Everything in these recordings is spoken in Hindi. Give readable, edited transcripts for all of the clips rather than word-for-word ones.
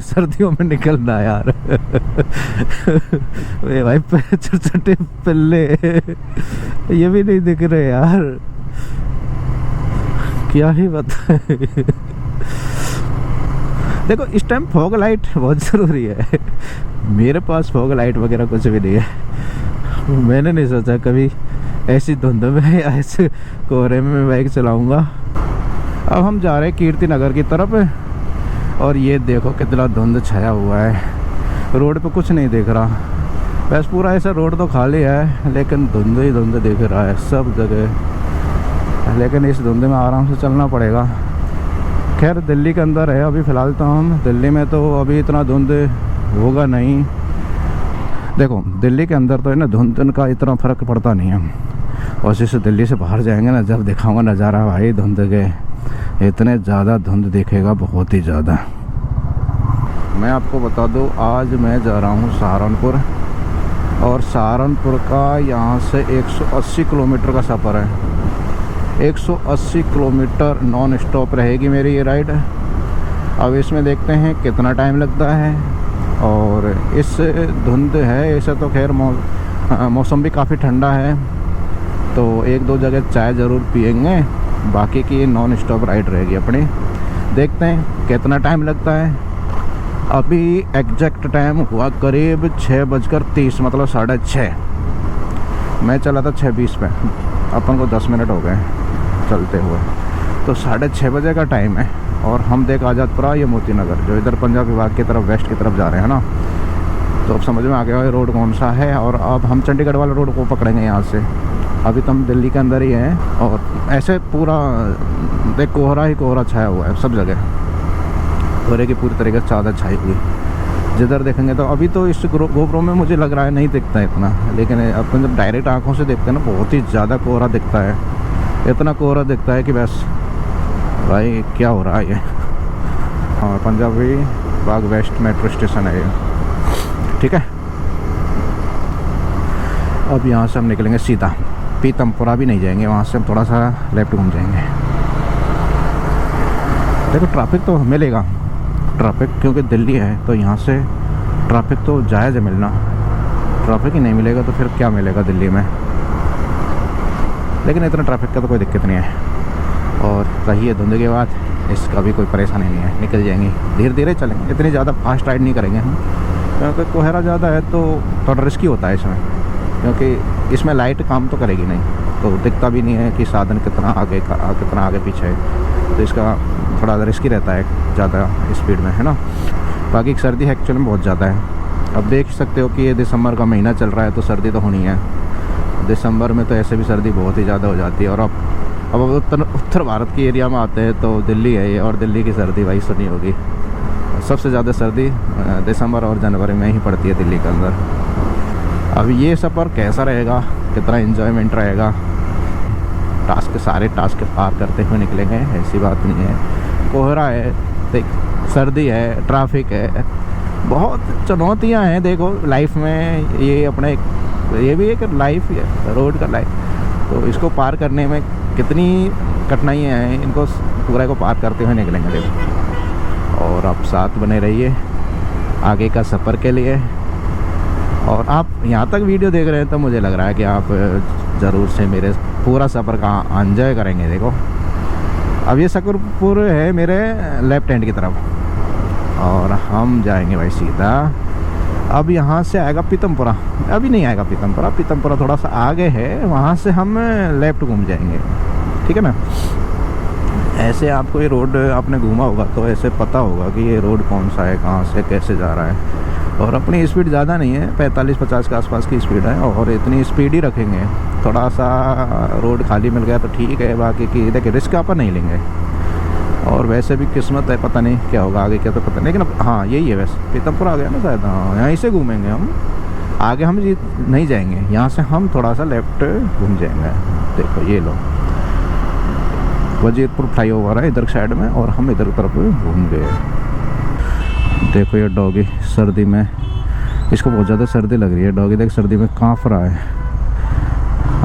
सर्दियों में निकलना यार। ये भाई छोटे पिल्ले ये भी नहीं दिख रहे यार, क्या ही बताए। देखो इस टाइम फॉग लाइट बहुत ज़रूरी है। मेरे पास फॉग लाइट वगैरह कुछ भी नहीं है। मैंने नहीं सोचा कभी ऐसी धुंध में या ऐसे कोहरे में बाइक चलाऊंगा। अब हम जा रहे हैं कीर्ति नगर की तरफ, और ये देखो कितना धुंध छाया हुआ है, रोड पे कुछ नहीं दिख रहा। बस पूरा ऐसा रोड तो खाली है, लेकिन धुंध ही धुंध दिख रहा है सब जगह। लेकिन इस धुंध में आराम से चलना पड़ेगा। खैर दिल्ली के अंदर है अभी फ़िलहाल तो हम, दिल्ली में तो अभी इतना धुंध होगा नहीं। देखो दिल्ली के अंदर तो है ना धुंध का इतना फ़र्क पड़ता नहीं है, और जैसे दिल्ली से बाहर जाएंगे ना, जब दिखाऊंगा नज़ारा भाई धुंध के, इतने ज़्यादा धुंध दिखेगा, बहुत ही ज़्यादा। मैं आपको बता दूं आज मैं जा रहा हूं सहारनपुर, और सहारनपुर का यहाँ से 180 किलोमीटर का सफ़र है। 180 किलोमीटर नॉन स्टॉप रहेगी मेरी ये राइड। अब इसमें देखते हैं कितना टाइम लगता है। और इस धुंध है ऐसा तो खैर मौसम भी काफ़ी ठंडा है, तो एक दो जगह चाय ज़रूर पिएंगे, बाकी की नॉन स्टॉप राइड रहेगी अपनी। देखते हैं कितना टाइम लगता है। अभी एग्जैक्ट टाइम हुआ करीब 6:30, मतलब 6:30। मैं चला था 6:20 पे, अपन को 10 मिनट हो गए चलते हुए, तो 6:30 बजे का टाइम है। और हम देख आज़ादपुरा ये मोती नगर जो इधर पंजाब विभाग की तरफ वेस्ट की तरफ जा रहे हैं ना, तो अब समझ में आ गया रोड कौन सा है। और अब हम चंडीगढ़ वाला रोड को पकड़ेंगे यहाँ से। अभी तो हम दिल्ली के अंदर ही हैं, और ऐसे पूरा देख कोहरा ही कोहरा छाया हुआ है सब जगह, कोहरे की पूरी तरीके से चादर छाई हुई जिधर देखेंगे। तो अभी तो इस गोप्रो में मुझे लग रहा है नहीं दिखता है इतना, लेकिन अपन जब डायरेक्ट आंखों से देखते हैं ना, बहुत ही ज़्यादा कोहरा दिखता है। इतना कोहरा दिखता है कि बस भाई क्या हो रहा है ये। हाँ पंजाबी बाग वेस्ट मेट्रो स्टेशन है ये, ठीक है। अब यहाँ से हम निकलेंगे सीधा, पीतमपुरा भी नहीं जाएंगे, वहाँ से हम थोड़ा सा लेफ्ट घूम जाएंगे। देखो ट्रैफिक तो मिलेगा, ट्रैफिक क्योंकि दिल्ली है तो यहाँ से ट्रैफिक तो जायज़ है मिलना। ट्रैफिक ही नहीं मिलेगा तो फिर क्या मिलेगा दिल्ली में। लेकिन इतना ट्रैफिक का तो कोई दिक्कत नहीं है। और रही है धुंध के बाद, इसका भी कोई परेशानी नहीं है, निकल जाएंगे, धीरे धीरे चलेंगे, इतनी ज़्यादा फास्ट राइड नहीं करेंगे हम, क्योंकि कोहरा ज़्यादा है तो थोड़ा रिस्की होता है इसमें, क्योंकि इसमें लाइट काम तो करेगी नहीं, तो दिखता भी नहीं है कि साधन कितना आगे पीछे है, तो इसका थोड़ा रिस्की रहता है ज़्यादा स्पीड में, है ना। बाकी सर्दी एक्चुअली में बहुत ज़्यादा है। अब देख सकते हो कि ये दिसंबर का महीना चल रहा है, तो सर्दी तो होनी है। दिसंबर में तो ऐसे भी सर्दी बहुत ही ज़्यादा हो जाती है। और अब उत्तर भारत की एरिया में आते हैं तो दिल्ली है ये, और दिल्ली की सर्दी भाई सुनी होगी, सबसे ज़्यादा सर्दी दिसंबर और जनवरी में ही पड़ती है दिल्ली के अंदर। अब ये सफ़र कैसा रहेगा, कितना एंजॉयमेंट रहेगा, सारे टास्क पार करते हुए निकलेंगे, ऐसी बात नहीं है। कोहरा है, देख सर्दी है, ट्रैफिक है, बहुत चुनौतियां हैं देखो लाइफ में। ये अपने ये भी एक लाइफ है, रोड का लाइफ, तो इसको पार करने में कितनी कठिनाइयाँ हैं, इनको पूरा को पार करते हुए निकलेंगे देखो। और आप साथ बने रहिए आगे का सफ़र के लिए। और आप यहाँ तक वीडियो देख रहे हैं तो मुझे लग रहा है कि आप ज़रूर से मेरे पूरा सफ़र का एंजॉय करेंगे। देखो अब ये शकरपुर है मेरे लेफ्ट हैंड की तरफ, और हम जाएंगे भाई सीधा। अब यहाँ से आएगा पीतमपुरा, अभी नहीं आएगा पीतमपुरा थोड़ा सा आगे है, वहाँ से हम लेफ़्ट घूम जाएंगे, ठीक है ना। ऐसे आपको ये रोड आपने घूमा होगा तो ऐसे पता होगा कि ये रोड कौन सा है, कहाँ से कैसे जा रहा है। और अपनी स्पीड ज़्यादा नहीं है, 45-50 के आसपास की स्पीड है, और इतनी स्पीड ही रखेंगे। थोड़ा सा रोड खाली मिल गया तो ठीक है, बाकी की देखिए रिस्क अपन नहीं लेंगे। और वैसे भी किस्मत है, पता नहीं क्या होगा आगे, क्या तो पता नहीं। लेकिन हाँ यही है, वैसे पीतमपुरा आ गया ना शायद, हाँ यहीं से घूमेंगे हम, आगे हम नहीं जाएंगे, यहाँ से हम थोड़ा सा लेफ्ट घूम जाएंगे। देखो ये लो वजीरपुर फ्लाईओवर है इधर साइड में, और हम इधर तरफ घूम गए। देखो ये डॉगी सर्दी में, इसको बहुत ज़्यादा सर्दी लग रही है। डॉगी देख सर्दी में काँप रहा है।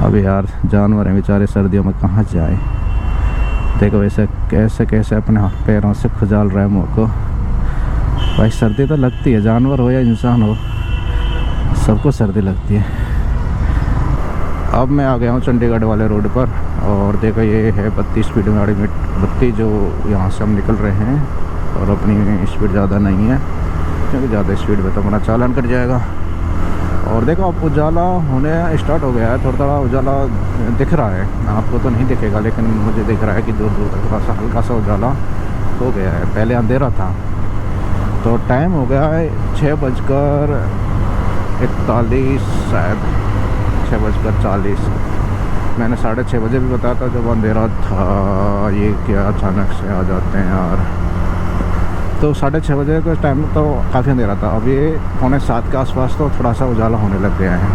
अब यार जानवर हैं बेचारे, सर्दियों में कहाँ जाए। देखो वैसे कैसे कैसे अपने पैरों से खुजाल रहा है मुँह को। भाई सर्दी तो लगती है, जानवर हो या इंसान हो, सबको सर्दी लगती है। अब मैं आ गया हूँ चंडीगढ़ वाले रोड पर, और देखो ये है 32 स्पीड में गाड़ी में, 32 जो यहाँ से हम निकल रहे हैं, और अपनी स्पीड ज़्यादा नहीं है क्योंकि ज़्यादा स्पीड में तो अपना चालान कट जाएगा। और देखो अब उजाला होने स्टार्ट हो गया है, थोड़ा थोड़ा उजाला दिख रहा है, आपको तो नहीं दिखेगा लेकिन मुझे दिख रहा है कि दूर दूर तक थोड़ा सा हल्का सा उजाला हो गया है। पहले अंधेरा था। तो टाइम हो गया है 6:41 शायद, 6:40। मैंने 6:30 बजे भी बताया था जब अंधेरा था। ये क्या अचानक से आ जाते हैं यार। तो 6:30 बजे का टाइम तो काफ़ी अंधेरा था। अब ये 6:45 के आसपास तो थोड़ा सा उजाला होने लग गया है।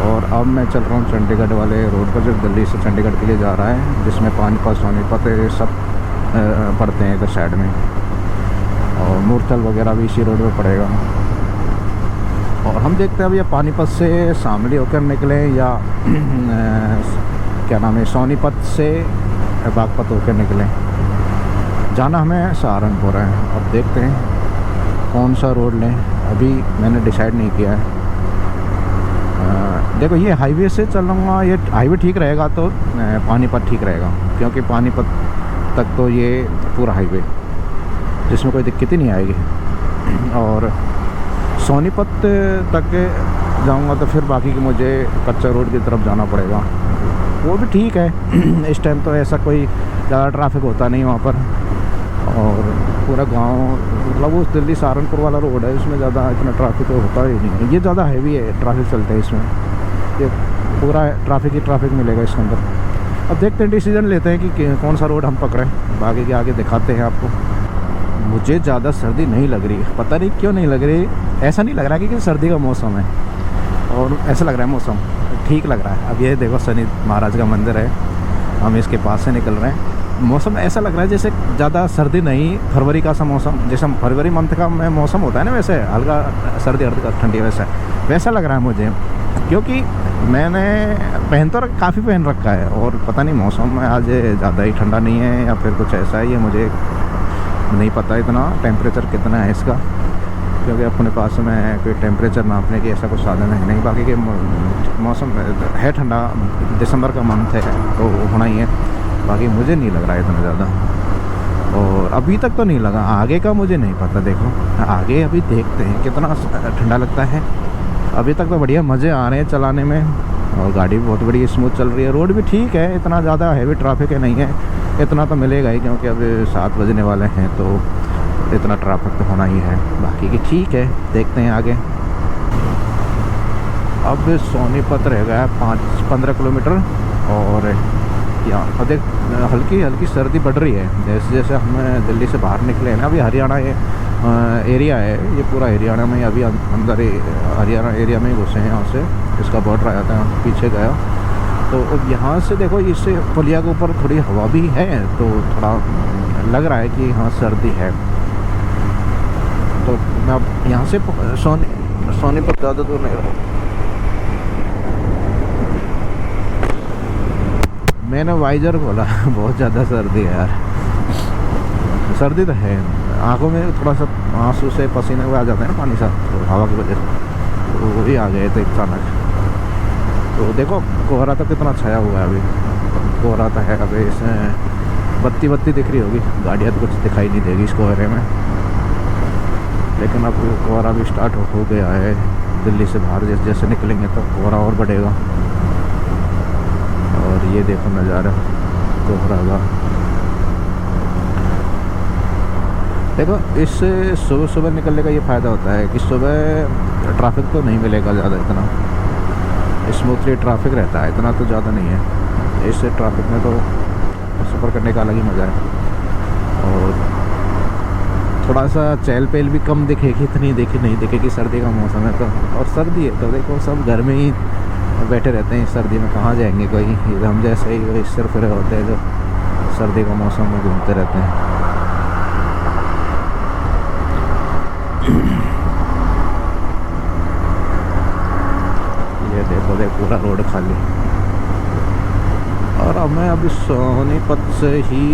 और अब मैं चल रहा हूँ चंडीगढ़ वाले रोड पर, जो दिल्ली से चंडीगढ़ के लिए जा रहा है, जिसमें पानीपत, सोनीपत सब पड़ते हैं इधर साइड में, और मूर्थल वगैरह भी इसी रोड पे पड़ेगा। और हम देखते हैं अब ये पानीपत से शामली होकर निकले या क्या नाम है, सोनीपत से बागपत होकर निकलें। जाना हमें सहारनपुर है। अब देखते हैं कौन सा रोड लें, अभी मैंने डिसाइड नहीं किया है। देखो ये हाईवे से चलूँगा, ये हाईवे ठीक रहेगा तो पानीपत ठीक रहेगा, क्योंकि पानीपत तक तो ये पूरा हाईवे, जिसमें कोई दिक्कत ही नहीं आएगी। और सोनीपत तक जाऊंगा तो फिर बाकी की मुझे कच्चा रोड की तरफ जाना पड़ेगा। वो भी ठीक है, इस टाइम तो ऐसा कोई ज़्यादा ट्रैफिक होता नहीं वहाँ पर, और पूरा गांव, मतलब वो दिल्ली सहारनपुर वाला रोड है, उसमें ज़्यादा इतना ट्रैफिक तो होता ही नहीं है। ये ज़्यादा हैवी है, ट्रैफिक चलते हैं इसमें, ये पूरा ट्रैफिक ही ट्रैफिक मिलेगा इसके अंदर। अब देखते हैं, डिसीजन लेते हैं कि कौन सा रोड हम पकड़ें, बाकी के आगे दिखाते हैं आपको। मुझे ज़्यादा सर्दी नहीं लग रही है, पता नहीं क्यों नहीं लग रही। ऐसा नहीं लग रहा कि सर्दी का मौसम है, और ऐसा लग रहा है मौसम ठीक लग रहा है। अब ये देखो शनि महाराज का मंदिर है, हम इसके पास से निकल रहे हैं। मौसम ऐसा लग रहा है जैसे ज़्यादा सर्दी नहीं, फरवरी का सा मौसम, जैसे फरवरी मंथ का मौसम होता है ना, वैसे हल्का सर्दी हल्का ठंडी, वैसा लग रहा है मुझे। क्योंकि मैंने काफ़ी पहन रखा है, और पता नहीं मौसम आज ज़्यादा ही ठंडा नहीं है या फिर कुछ ऐसा है, ये मुझे नहीं पता इतना टेम्परेचर कितना है इसका, क्योंकि अपने पास में कोई टेम्परेचर नापने की ऐसा कुछ साधन है नहीं। बाकी के मौसम है ठंडा, दिसंबर का मंथ है तो होना ही है। बाकी मुझे नहीं लग रहा है इतना ज़्यादा, और अभी तक तो नहीं लगा, आगे का मुझे नहीं पता। देखो आगे अभी देखते हैं कितना ठंडा लगता है। अभी तक तो बढ़िया मज़े आ रहे हैं चलाने में, और गाड़ी भी बहुत बड़ी स्मूथ चल रही है। रोड भी ठीक है, इतना ज़्यादा हैवी ट्रैफिक है नहीं है, इतना तो मिलेगा ही, क्योंकि अब 7 बजने वाले हैं तो इतना ट्रैफिक तो होना ही है। बाकी की ठीक है, देखते हैं आगे। अब सोनीपत रह गया 5-15 किलोमीटर, और यहाँ देख हल्की हल्की सर्दी बढ़ रही है, जैसे जैसे हम दिल्ली से बाहर निकले हैं ना। अभी हरियाणा ये एरिया है, ये पूरा हरियाणा में, अभी अंदर हरियाणा एरिया में ही घुसे हैं। यहाँ से इसका बॉर्डर आया था, पीछे गया तो अब यहाँ से देखो, इससे पुलिया के ऊपर थोड़ी हवा भी है, तो थोड़ा लग रहा है कि हाँ सर्दी है। तो मैं अब यहाँ से सोनीपत ज़्यादा दूर नहीं रहा। मैंने वाइजर खोला बहुत ज़्यादा सर्दी है यार, सर्दी तो है। आंखों में थोड़ा सा आंसू से पसीने हुए आ जाते हैं ना पानी सा, तो हवा की वजह से तो वही आ गए थे अचानक। तो देखो कोहरा तो कितना छाया हुआ है, अभी कोहरा तो है। अभी इसमें बत्ती दिख रही होगी, गाड़ियाँ तो कुछ दिखाई नहीं देगी इस कोहरे में, लेकिन अब कोहरा भी स्टार्ट हो गया है। दिल्ली से बाहर जैसे जैसे निकलेंगे तो कोहरा और बढ़ेगा। और ये देखो नज़ारा कोहरा का, देखो इससे सुबह सुबह निकलने का ये फ़ायदा होता है कि सुबह ट्रैफिक तो नहीं मिलेगा ज़्यादा, इतना स्मूथली ट्रैफिक रहता है, इतना तो ज़्यादा नहीं है। इससे ट्रैफिक में तो सफ़र करने का अलग ही मज़ा है, और थोड़ा सा चहल पहल भी कम दिखेगी, इतनी नहीं दिखेगी। सर्दी का मौसम है तो, और सर्दी है तो देखो सब घर में ही बैठे रहते हैं। सर्दी में कहाँ जाएंगे कोई, हम जैसे ही वही सिर्फ रहे होते हैं जो सर्दी का मौसम में घूमते रहते हैं। ये देखो पूरा रोड खाली, और मैं अभी सोनीपत से ही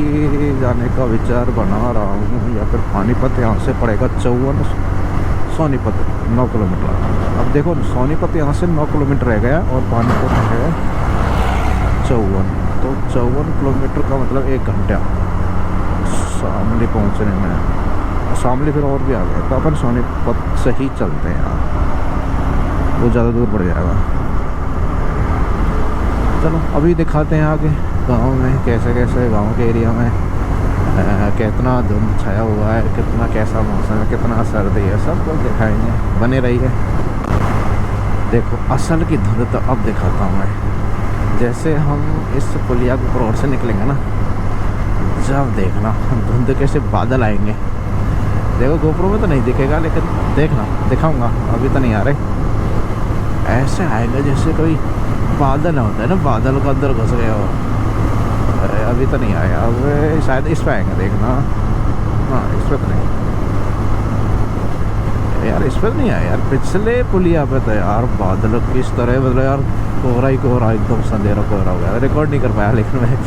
जाने का विचार बना रहा हूँ, या फिर पानीपत यहाँ से पड़ेगा 54, सोनीपत 9 किलोमीटर। अब देखो सोनीपत यहाँ से 9 किलोमीटर रह गया और पानीपत है 54, तो 54 किलोमीटर का मतलब 1 घंटा शामली पहुँचने में। शामली फिर और भी आ गया, तो अपन सोनीपत से ही चलते हैं यार, वो ज़्यादा दूर पड़ जाएगा। चलो अभी दिखाते हैं आगे गांव में कैसे कैसे, गांव के एरिया में कितना धुंध छाया हुआ है, कितना कैसा मौसम है, कितना सर्दी है, सब कुछ दिखाएंगे, बने रहिए। देखो असल की धुंध तो अब दिखाता हूँ मैं। जैसे हम इस पुलिया के ऊपर से निकलेंगे ना, जब देखना धुंध कैसे बादल आएंगे। देखो गोप्रो में तो नहीं दिखेगा, लेकिन देखना दिखाऊंगा, अभी तो नहीं आ रहे। ऐसे आएगा जैसे कोई बादल होता है ना, बादल का अंदर घुस गया हो। अभी तो नहीं आया, अब शायद इस पे आएंगे, देखना। हाँ इस पे तो नहीं यार, इस पे नहीं आया यार, पिछले पुलिया पे तो यार बादल किस तरह, मतलब यार कोहरा ही कोहरा, एकदम संधेरा कोहरा हो गया। रिकॉर्ड नहीं कर पाया, लेकिन मैं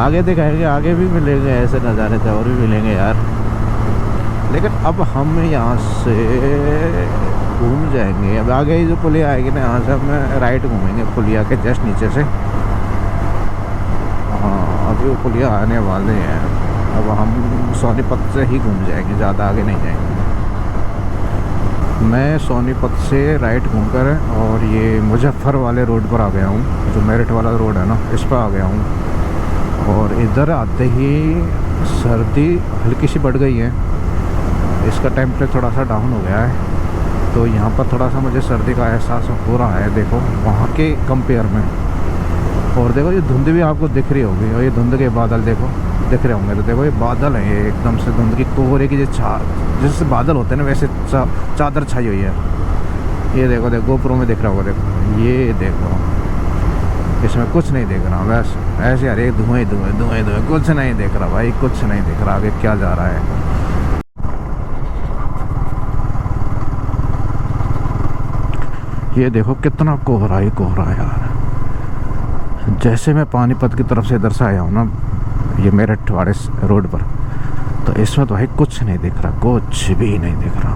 आगे दिखाएंगे, आगे भी मिलेंगे ऐसे नज़ारे थे, और भी मिलेंगे यार। लेकिन अब हम यहाँ से घूम जाएंगे, अब आगे ही जो पुलिया आएगी ना, यहाँ से हम राइट घूमेंगे पुलिया के जस्ट नीचे से। हाँ अभी वो पुलिया आने वाले हैं, अब हम सोनीपत से ही घूम जाएंगे, ज़्यादा आगे नहीं जाएंगे। मैं सोनीपत से राइट घूमकर और ये मुजफ्फर वाले रोड पर आ गया हूँ, जो मेरठ वाला रोड है ना, इस पर आ गया हूँ। और इधर आते ही सर्दी हल्की सी बढ़ गई है, इसका टेम्परेचर थोड़ा सा डाउन हो गया है, तो यहाँ पर थोड़ा सा मुझे सर्दी का एहसास हो रहा है, देखो वहाँ के कंपेयर में। और देखो ये धुंध भी आपको दिख रही होगी, और ये धुंध के बादल देखो दिख रहे होंगे, तो देखो ये बादल है, ये एकदम से धुंध की कोहरे की जैसे बादल होते हैं ना, वैसे चादर छाई हुई है। ये देखो देखो गोप्रो में दिख रहा होगा, देखो ये देखो, इसमें कुछ नहीं दिख रहा, बस ऐसे यार, एक धुएँ धुएँ धुएँ धुएँ, कुछ नहीं दिख रहा भाई, कुछ नहीं दिख रहा आगे क्या जा रहा है। ये देखो कितना कोहरा ही कोहरा है यार। जैसे मैं पानीपत की तरफ से इधर से आया हूँ ना, ये मेरठ वाले रोड पर, तो इसमें तो भाई कुछ नहीं दिख रहा, कुछ भी नहीं दिख रहा,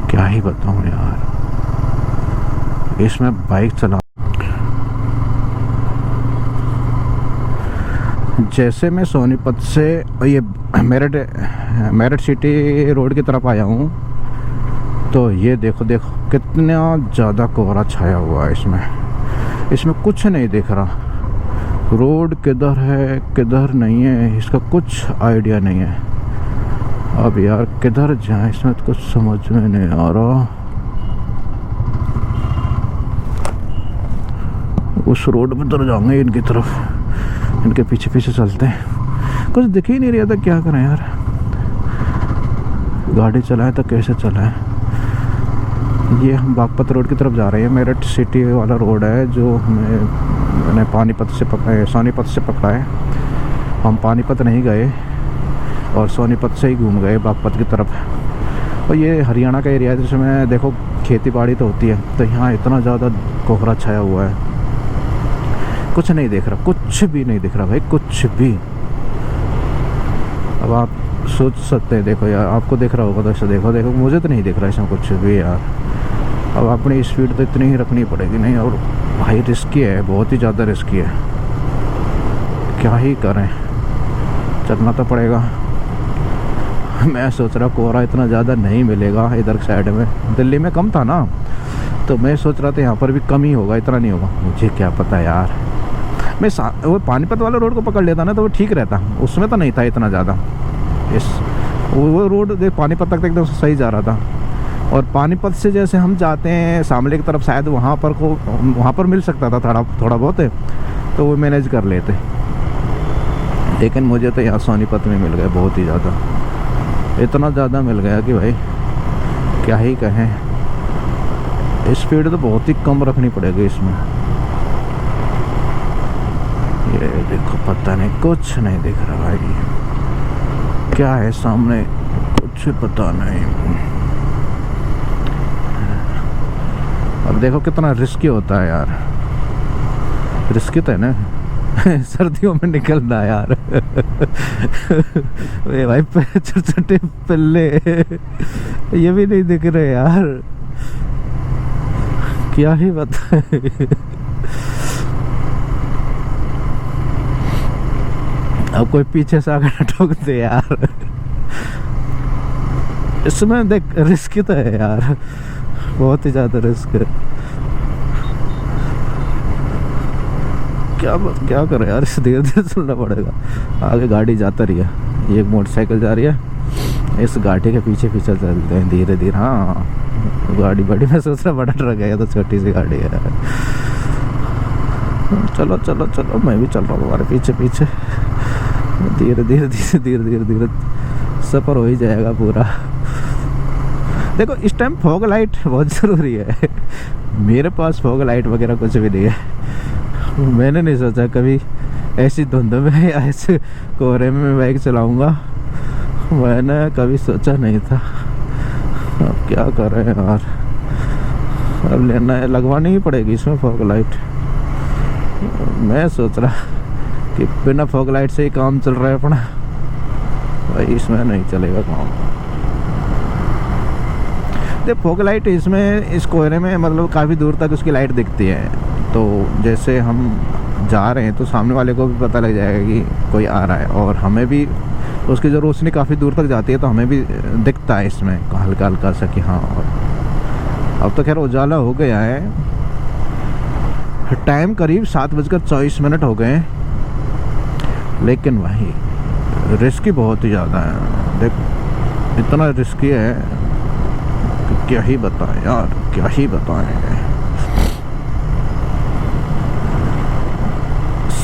क्या ही बताऊँ यार। इसमें बाइक चला, जैसे मैं सोनीपत से ये मेरठ सिटी रोड की तरफ आया हूँ, तो ये देखो देखो कितना ज़्यादा कोहरा छाया हुआ है इसमें कुछ नहीं दिख रहा। रोड किधर है किधर नहीं है, इसका कुछ आइडिया नहीं है। अब यार किधर जाए, इसमें तो कुछ समझ में नहीं आ रहा। उस रोड पर तो जाएंगे इनकी तरफ, इनके पीछे पीछे चलते हैं। कुछ दिख ही नहीं रहा था, क्या करें यार, गाड़ी चलाएं तो कैसे चलाएं। ये हम बागपत रोड की तरफ जा रहे हैं, मेरठ सिटी वाला रोड है जो मैंने पानीपत से सोनीपत से पकड़ा है। हम पानीपत नहीं गए और सोनीपत से ही घूम गए बागपत की तरफ। और ये हरियाणा का एरिया है, जिसमें देखो खेती बाड़ी तो होती है, तो यहाँ इतना ज़्यादा कोहरा छाया हुआ है, कुछ नहीं दिख रहा, कुछ भी नहीं दिख रहा भाई, कुछ भी। अब आप सोच सकते हैं, देखो यार आपको दिख रहा होगा तो ऐसे देखो देखो, मुझे तो नहीं दिख रहा इसमें कुछ भी यार। अब अपनी स्पीड तो इतनी ही रखनी पड़ेगी, नहीं और भाई रिस्की है, बहुत ही ज़्यादा रिस्की है, क्या ही करें, चलना तो पड़ेगा। मैं सोच रहा कोहरा इतना ज़्यादा नहीं मिलेगा इधर साइड में, दिल्ली में कम था ना, तो मैं सोच रहा था यहाँ पर भी कम ही होगा, इतना नहीं होगा, मुझे क्या पता यार। मैं वो पानीपत वाला रोड को पकड़ लेता ना तो वो ठीक रहता, उसमें तो नहीं था इतना ज़्यादा। वो रोड देख पानीपत तक एकदम सही जा रहा था, और पानीपत से जैसे हम जाते हैं शामली की तरफ, शायद वहाँ पर मिल सकता था थोड़ा बहुत, तो वो मैनेज कर लेते। लेकिन मुझे तो यहाँ सोनीपत में मिल गया बहुत ही ज़्यादा, इतना ज़्यादा मिल गया कि भाई क्या ही कहें। स्पीड तो बहुत ही कम रखनी पड़ेगी इसमें। ये देखो पता नहीं, कुछ नहीं दिख रहा भाई, क्या है सामने कुछ पता नहीं। अब देखो कितना रिस्की होता है यार, रिस्की तो है ना सर्दियों में निकलना यार। ये भाई छोटे छोटे पिल्ले ये भी नहीं दिख रहे यार, क्या ही बताए। अब कोई पीछे से आकर ठोक दे यार। इसमें देख रिस्क तो है यार, बहुत ही ज्यादा रिस्क है। क्या करें यार, इसे धीरे धीरे चलना पड़ेगा। आगे गाड़ी जाता रही है, एक मोटरसाइकिल जा रही है, इस गाड़ी के पीछे पीछे चलते हैं धीरे धीरे। हाँ गाड़ी बड़ी, मैं सोच रहा बड़ा ट्रक है, तो छोटी सी गाड़ी है। चलो चलो चलो, मैं भी चल रहा हूँ तुम्हारे पीछे पीछे। धीरे धीरे धीरे धीरे धीरे धीरे सफर हो ही जाएगा पूरा। देखो इस टाइम फॉग लाइट बहुत ज़रूरी है। मेरे पास फॉग लाइट वगैरह कुछ भी नहीं है। मैंने नहीं सोचा कभी ऐसी धुंध में या ऐसे कोहरे में बाइक चलाऊंगा, मैंने कभी सोचा नहीं था। अब क्या कर रहे हैं यार, अब लेना है, लगवानी ही पड़ेगी इसमें फॉग लाइट। मैं सोच रहा कि बिना फॉग लाइट से ही काम चल रहा है अपना, भाई इसमें नहीं चलेगा काम। देख फॉग लाइट इसमें इस कोहरे में मतलब काफ़ी दूर तक उसकी लाइट दिखती है, तो जैसे हम जा रहे हैं तो सामने वाले को भी पता लग जाएगा कि कोई आ रहा है, और हमें भी उसकी जो रोशनी काफ़ी दूर तक जाती है तो हमें भी दिखता है इसमें हल्का हल्का सा कि हाँ। अब तो खैर उजाला हो गया है, टाइम करीब 7:24 हो गए हैं, लेकिन वही रिस्की बहुत ही ज़्यादा है। देख इतना रिस्की है कि क्या ही बताएं यार, क्या ही बताएं।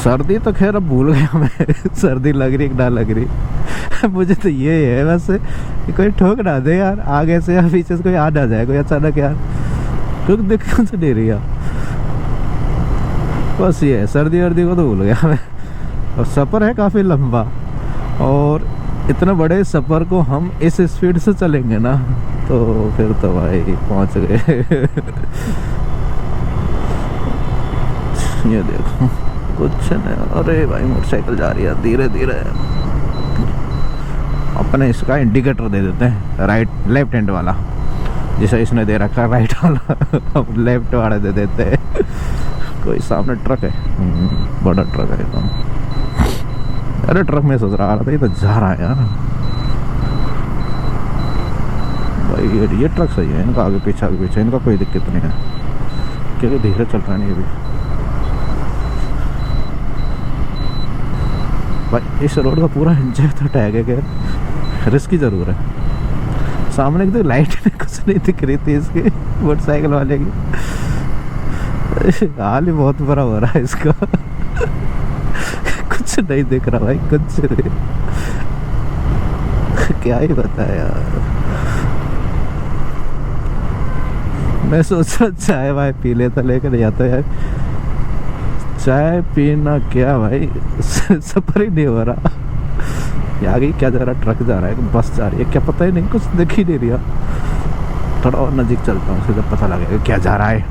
सर्दी तो खैर अब भूल गया मैं, सर्दी लग रही कि ना लग रही। मुझे तो ये है बस कि कोई ठोक ना दे यार, आगे से या पीछे से कोई आ ना जाए कोई अचानक यार, क्योंकि दिक्कत तो नहीं रही है। बस ये है, सर्दी वर्दी को तो भूल गया मैं। और सफ़र है काफ़ी लंबा, और इतने बड़े सफ़र को हम इस स्पीड से चलेंगे ना, तो फिर तो भाई पहुंच गए। ये देखो कुछ नहीं, अरे भाई मोटरसाइकिल जा रही है धीरे धीरे। अपने इसका इंडिकेटर दे देते हैं, राइट लेफ्ट हैंड वाला, जैसा इसने दे रखा है राइट वाला, अब लेफ्ट वाला दे देते हैं। कोई सामने ट्रक है, बड़ा ट्रक है एकदम। अरे ट्रक में सोच रहा था ये तो जा रहा है यार। भाई ये ट्रक सही है, इनका आगे पीछे इनका कोई दिक्कत नहीं है, क्योंकि धीरे चल रहा है ये भी। भाई इस रोड का पूरा एंजॉय तो टैग है, खैर रिस्की ज़रूर है। सामने की तो लाइट में कुछ नहीं दिख रही थी इसकी, मोटरसाइकिल वाले की। हाल ही बहुत बुरा हो रहा है इसका। कुछ नहीं दिख रहा भाई, कुछ नहीं। क्या ही बताया यार। मैं सोच रहा चाय भाई पी लेता, लेकर नहीं आता यार। चाय पीना क्या भाई, सफर ही नहीं हो रहा। आगे क्या जा रहा है, ट्रक जा रहा है, बस जा रही है, क्या पता ही नहीं, कुछ दिख ही नहीं रहा। थोड़ा और नज़दीक चलता हूँ, उससे पता लगेगा क्या जा रहा है।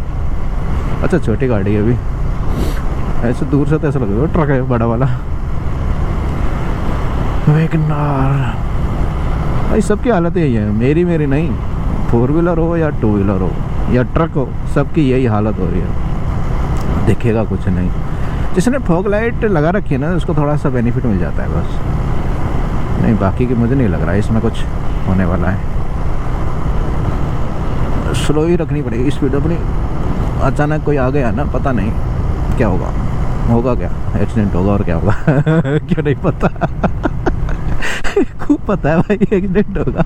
अच्छा छोटी गाड़ी है अभी, ऐसे दूर से तो ऐसा लगेगा ट्रक है बड़ा वाला। वैगनार भाई सबकी हालत यही है, मेरी नहीं, 4 व्हीलर हो या 2 व्हीलर हो या ट्रक हो, सबकी यही हालत हो रही है। दिखेगा कुछ नहीं। जिसने फॉग लाइट लगा रखी है ना, उसको थोड़ा सा बेनिफिट मिल जाता है बस, नहीं बाकी की मुझे नहीं लग रहा है इसमें कुछ होने वाला है। स्लो ही रखनी पड़ेगी स्पीड अपनी। अचानक कोई आ गया ना, पता नहीं क्या होगा क्या एक्सीडेंट होगा और क्या होगा। क्यों नहीं पता। खूब पता है भाई एक्सीडेंट होगा।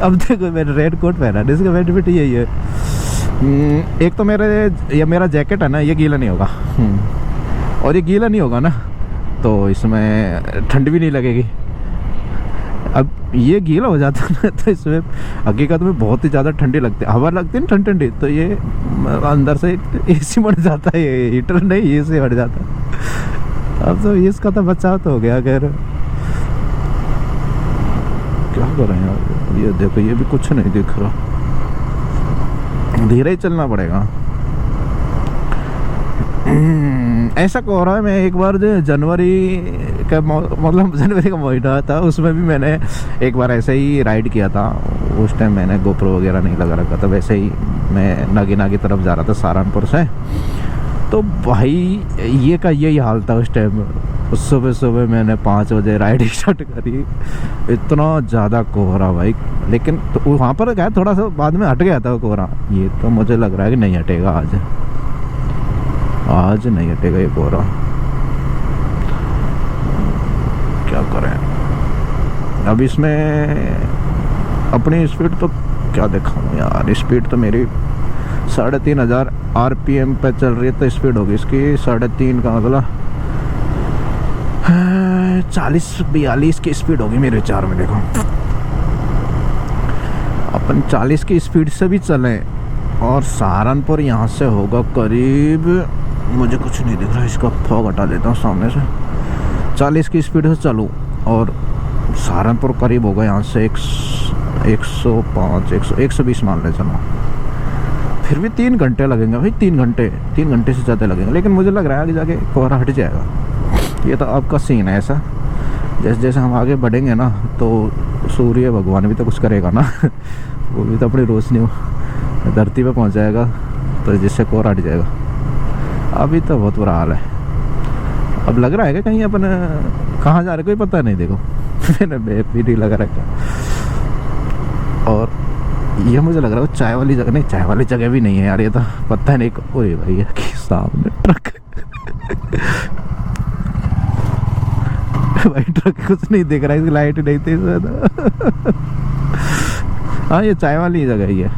अब देखो मैंने रेड कोट पहना, इसका बेनिफिट यही है, एक तो मेरा जैकेट है ना, ये गीला नहीं होगा, और ये गीला नहीं होगा ना तो इसमें ठंड भी नहीं लगेगी। अब ये गीला हो जाता है ना, तो इसमें हकीकत में बहुत ही ज़्यादा ठंडी लगती है, हवा लगती है ना ठंडी, तो ये अंदर से एसी बढ़ जाता है, ये हीटर नहीं एसी बढ़ जाता है। अब तो इसका तो बचाव तो हो गया। खैर क्या कर रहे हैं यार, ये देखो ये भी कुछ नहीं दिख रहा, धीरे ही चलना पड़ेगा। ऐसा कोहरा है। मैं एक बार जो जनवरी का मतलब जनवरी का महीना था, उसमें भी मैंने एक बार ऐसे ही राइड किया था। उस टाइम मैंने गोप्रो वगैरह नहीं लगा रखा था, वैसे ही मैं नागिना की तरफ जा रहा था सहारनपुर से। तो भाई ये का यही हाल था उस टाइम। सुबह सुबह मैंने 5 बजे राइड स्टार्ट करी, इतना ज़्यादा कोहरा भाई। लेकिन तो वहाँ पर क्या थोड़ा सा बाद में हट गया था वो कोहरा। ये तो मुझे लग रहा है कि नहीं हटेगा आज नहीं हटेगा ये कोहरा। क्या करें अब इसमें। अपनी स्पीड तो क्या दिखाऊं यार, स्पीड तो मेरी 3500 RPM पे चल रही है। तो स्पीड होगी इसकी 3.5 का मतलब 40-42 की स्पीड होगी मेरे विचार में। देखो अपन 40 की स्पीड से भी चलें और सहारनपुर यहाँ से होगा करीब, मुझे कुछ नहीं दिख रहा, इसका फॉग हटा देता हूँ सामने से। 40 की स्पीड से चलूँ और सहारनपुर करीब होगा यहाँ से 120 मान ले चलो। फिर भी 3 घंटे लगेंगे भाई, 3 घंटे से ज़्यादा लगेंगे। लेकिन मुझे लग रहा है आगे जाके कोहरा हट जाएगा। ये तो आपका सीन है ऐसा, जैसे जैसे हम आगे बढ़ेंगे ना तो सूर्य भगवान भी तो कुछ करेगा ना वो भी तो अपनी रोशनी धरती पे पहुंच जाएगा, तो जिससे कोहरा हट जाएगा। अभी तो बहुत बुरा हाल है। अब लग रहा है कि कहीं अपन कहाँ जा रहे कोई पता नहीं। देखो मैंने मैप भी नहीं लगा रखा। और ये मुझे लग रहा है चाय वाली जगह, नहीं चाय वाली जगह भी नहीं है यार, ये तो पता नहीं। ओए भाई कि सामने ट्रक भाई ट्रक कुछ नहीं दिख रहा है, इसकी लाइट नहीं थी हाँ ये चाय वाली जगह ही है,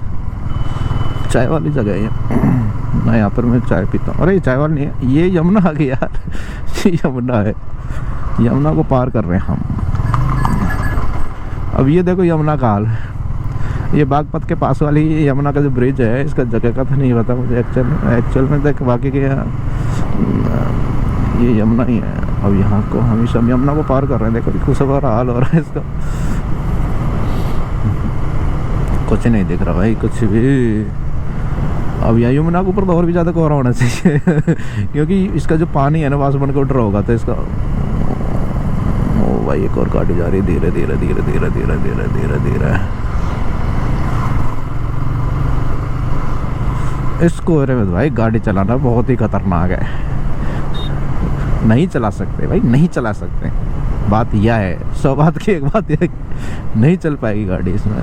चाय वाली जगह है मैं यहाँ पर मैं चाय पीता हूँ। अरे ये चाय वाली नहीं है, ये यमुना आ गई यार ये यमुना है, यमुना को पार कर रहे हैं हम। अब ये देखो यमुना का हाल है। ये बागपत के पास वाली यमुना का जो ब्रिज है, इसका जगह का तो नहीं पता मुझे एक्चुअल में। देख बाकी के ये यमुना ही है। अब यहाँ को हम सब यमुना को पार कर रहे हैं। देखो कुछ बार हाल हो रहा है इसका, कुछ नहीं दिख रहा भाई कुछ भी। अब यहाँ यमुना के ऊपर तो और भी ज़्यादा कोहरा होना चाहिए क्योंकि इसका जो पानी है ना वासुबन के ऊपर होगा तो इसका। ओ भाई एक और गाड़ी जा रही है धीरे धीरे धीरे धीरे धीरे धीरे धीरे धीरे। इस कोहरे में भाई गाड़ी चलाना बहुत ही खतरनाक है, नहीं चला सकते भाई, नहीं चला सकते। बात यह है, 100 बात की एक बात यह नहीं चल पाएगी गाड़ी इसमें।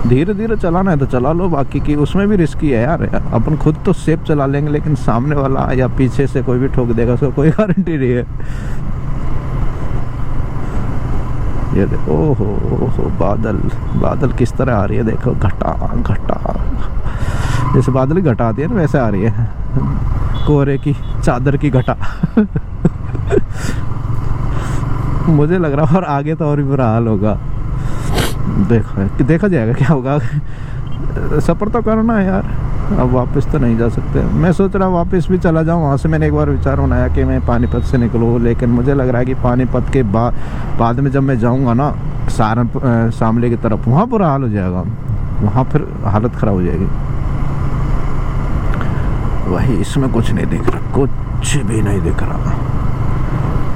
धीरे धीरे चलाना है तो चला लो, बाकी की उसमें भी रिस्की है यार। अपन खुद तो सेफ चला लेंगे लेकिन सामने वाला या पीछे से कोई भी ठोक देगा, उसको कोई गारंटी नहीं है। ये देखो ओहो बादल, बादल किस तरह आ रही है देखो, घटा घटा, जैसे बादल की घटा आती है ना वैसे आ रही है, कोहरे की चादर की घटा मुझे लग रहा है। और आगे तो और भी बुरा हाल होगा। देखा जाएगा क्या होगा। सफ़र तो करना है यार, अब वापस तो नहीं जा सकते। मैं सोच रहा हूँ वापस भी चला जाऊँ वहाँ से। मैंने एक बार विचार बनाया कि मैं पानीपत से निकलूँ, लेकिन मुझे लग रहा है कि पानीपत के बाद में जब मैं जाऊँगा ना सहारनपुर शामली की तरफ, वहाँ बुरा हाल हो जाएगा, वहाँ फिर हालत ख़राब हो जाएगी। वही इसमें कुछ नहीं दिख रहा, कुछ भी नहीं दिख रहा,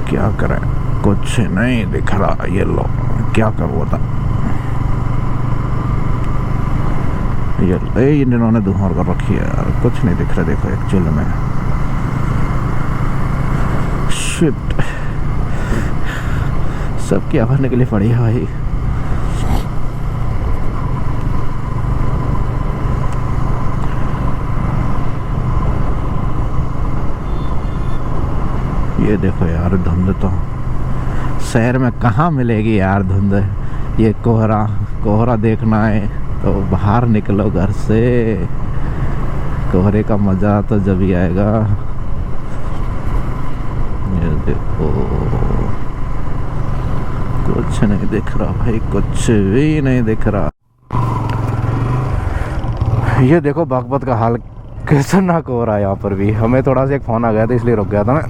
क्या करें, कुछ नहीं दिख रहा। ये लो क्या करूँ था, ये इन्होंने धुआं कर रखी है यार, कुछ नहीं दिख रहा। देखो एक्चुअल में शिट, सबकी आवाज निकली पड़ी है भाई। ये देखो यार धुंध तो शहर में कहाँ मिलेगी यार धुंध। ये कोहरा देखना है तो बाहर निकलो घर से, कोहरे का मजा तो जब ही आएगा। ये देखो कुछ नहीं दिख रहा भाई, कुछ भी नहीं दिख रहा। ये देखो बागपत का हाल कैसा ना कोहरा है यहाँ पर भी। हमें थोड़ा सा एक फ़ोन आ गया था इसलिए रुक गया था मैं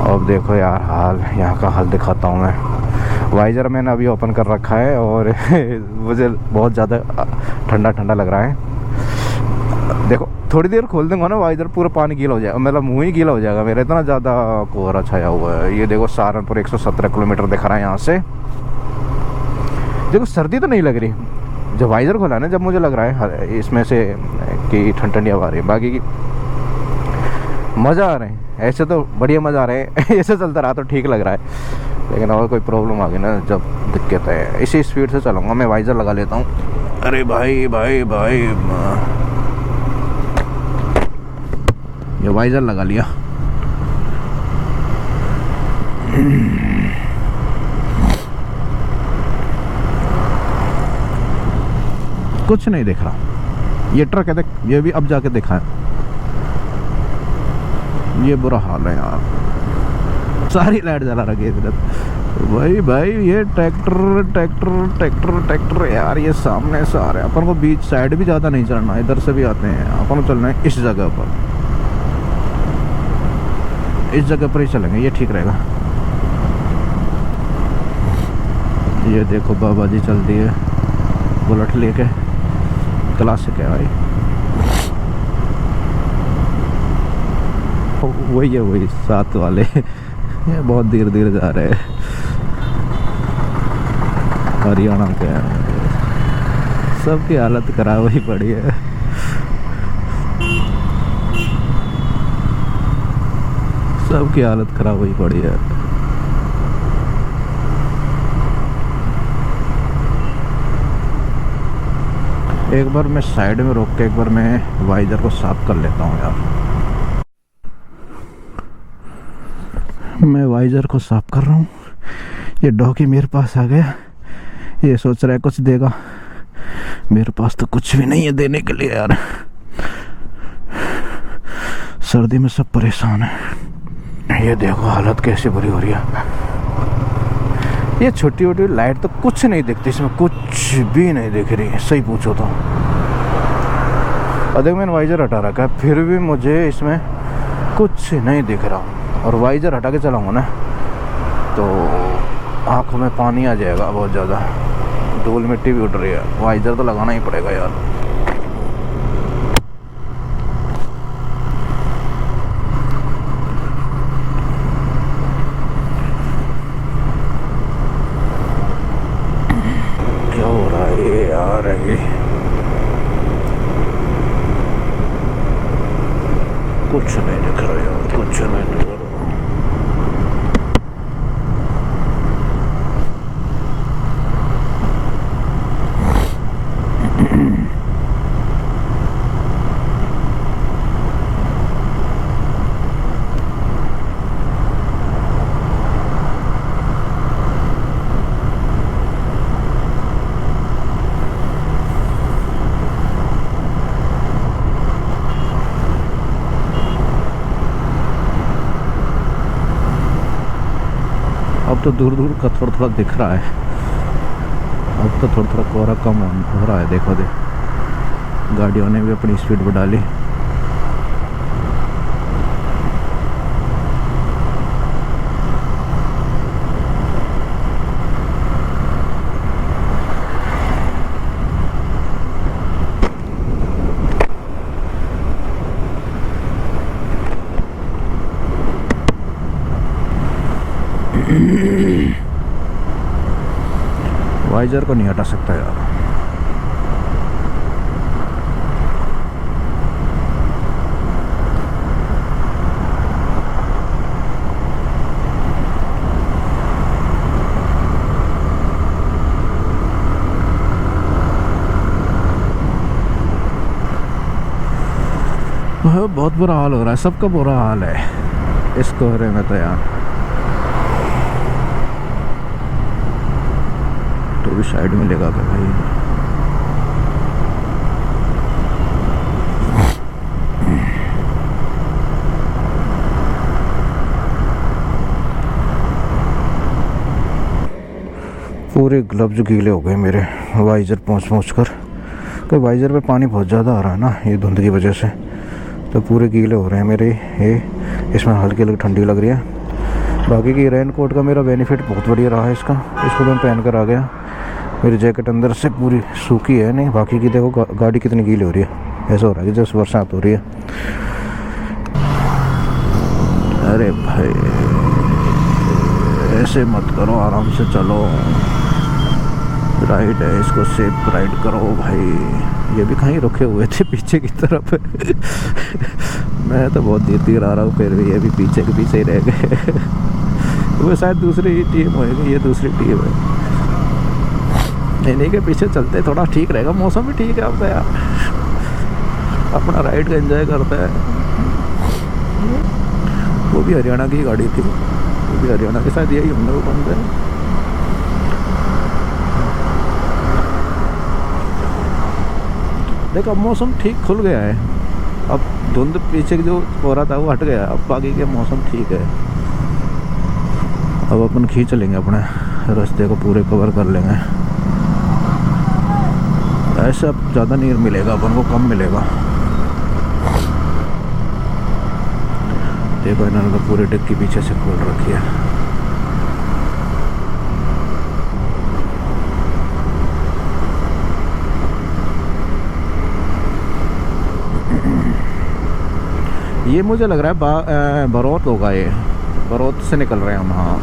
अब देखो यार हाल, यहाँ का हाल दिखाता हूँ मैं। वाइज़र मैंने अभी ओपन कर रखा है और मुझे बहुत ज़्यादा ठंडा ठंडा लग रहा है। देखो थोड़ी देर खोल दूंगा ना वाइज़र, पूरा पानी गीला हो जाएगा, मतलब मुँह ही गीला हो जाएगा मेरा, इतना ज़्यादा कोहरा छाया हुआ है। ये देखो सहारनपुर 117 किलोमीटर दिख रहा है यहाँ से। देखो सर्दी तो नहीं लग रही, जब वाइज़र खोला ना जब मुझे लग रहा है इसमें से कि ठंडी हवा आ रही है। बाकी की मज़ा आ रहे हैं, ऐसे तो बढ़िया मज़ा आ रहे हैं ऐसे चलता रहा तो ठीक लग रहा है, लेकिन और कोई प्रॉब्लम आ गई ना जब दिक्कत है। इसी स्पीड से चलूँगा मैं, वाइज़र लगा लेता हूँ। अरे भाई भाई भाई, ये वाइज़र लगा लिया। कुछ नहीं दिख रहा। ये ट्रक है देख, ये भी अब जाके देखा है। ये बुरा हाल है यार, सारी लाइट जला रखी है इधर। भाई भाई ये ट्रैक्टर ट्रैक्टर ट्रैक्टर ट्रैक्टर यार, ये सामने से आ रहे हैं। अपन को बीच साइड भी ज़्यादा नहीं चलना, इधर से भी आते हैं। अपन को चलना है इस जगह पर, इस जगह पर ही चलेंगे, ये ठीक रहेगा। ये देखो बाबा जी चल दिए बुलेट लेके, क्लासिक है भाई। वही है, वही साथ वाले ये बहुत धीरे धीरे जा रहे हैं। हरियाणा के सबकी हालत खराब ही पड़ी है। सबकी हालत खराब हुई पड़ी है। एक बार मैं साइड में रोक के एक बार मैं वाइज़र को साफ कर लेता हूँ यार। मैं वाइज़र को साफ कर रहा हूँ। ये डॉगी मेरे पास आ गया, ये सोच रहा है कुछ देगा। मेरे पास तो कुछ भी नहीं है देने के लिए यार। सर्दी में सब परेशान है। ये देखो हालत कैसी बुरी हो रही है। ये छोटी छोटी लाइट तो कुछ नहीं दिखती इसमें, कुछ भी नहीं दिख रही है सही पूछो तो। और देखो मैंने वाइज़र हटा रखा है, फिर भी मुझे इसमें कुछ नहीं दिख रहा। और वाइज़र हटा के चलाऊँगा ना तो आँखों में पानी आ जाएगा बहुत ज़्यादा, धूल मिट्टी भी उड़ रही है। वाइज़र तो लगाना ही पड़ेगा यार। क्या हो रहा है ये यार, कुछ नहीं दिख रहा यार, कुछ नहीं दिख रहा। अब तो दूर दूर का थोड़ा थोड़ा दिख रहा है। अब तो थोड़ा थोड़ा कोहरा कम हो रहा है। देखो गाड़ियों ने भी अपनी स्पीड बढ़ा ली। वाइज़र को नहीं हटा सकता यार। बहुत बुरा हाल हो रहा है, सबका बुरा हाल है इस कोहरे में तो यार। तो भी साइड में लेगा क्या भाई। पूरे ग्लव्स गीले हो गए मेरे वाइज़र पहुँच कर। तो वाइज़र पे पानी बहुत ज़्यादा आ रहा है ना ये धुंध की वजह से, तो पूरे गीले हो रहे हैं मेरे। ये इसमें हल्की हल्की ठंडी लग रही है। बाकी की रेन कोट का मेरा बेनिफिट बहुत बढ़िया रहा है इसका। इसको मैं पहन कर आ गया। मेरी जैकेट अंदर से पूरी सूखी है नहीं, बाकी की देखो गाड़ी कितनी गीली हो रही है। ऐसा हो रहा है कि जैसे बरसात हो रही है। अरे भाई ऐसे मत करो, आराम से चलो। राइड है, इसको सेफ राइड करो भाई। ये भी कहीं रुके हुए थे पीछे की तरफ। मैं तो बहुत धीरे धीरे आ रहा हूँ, फिर भी ये भी पीछे के पीछे ही रह गए। वो शायद दूसरी टीम होगी, ये दूसरी टीम है। इन्हीं के पीछे चलते थोड़ा ठीक रहेगा। मौसम भी ठीक है अब तो यार, अपना राइड का एंजॉय करते हैं। वो भी हरियाणा की गाड़ी थी, वो भी हरियाणा के साथ यही होंगे वो बंदे। देखो अब मौसम ठीक खुल गया है। अब धुंध पीछे जो हो रहा था वो हट गया। अब बाकी के मौसम ठीक है। अब अपन खींच लेंगे, अपने रास्ते को पूरे कवर कर लेंगे। ऐसा ज़्यादा नहीं मिलेगा अपन को, कम मिलेगा। देखो इन्होंने तो पूरी डिक्की पीछे से खोल रखी है। ये मुझे लग रहा है बरौत होगा, ये बरौत से निकल रहे हैं हम। हाँ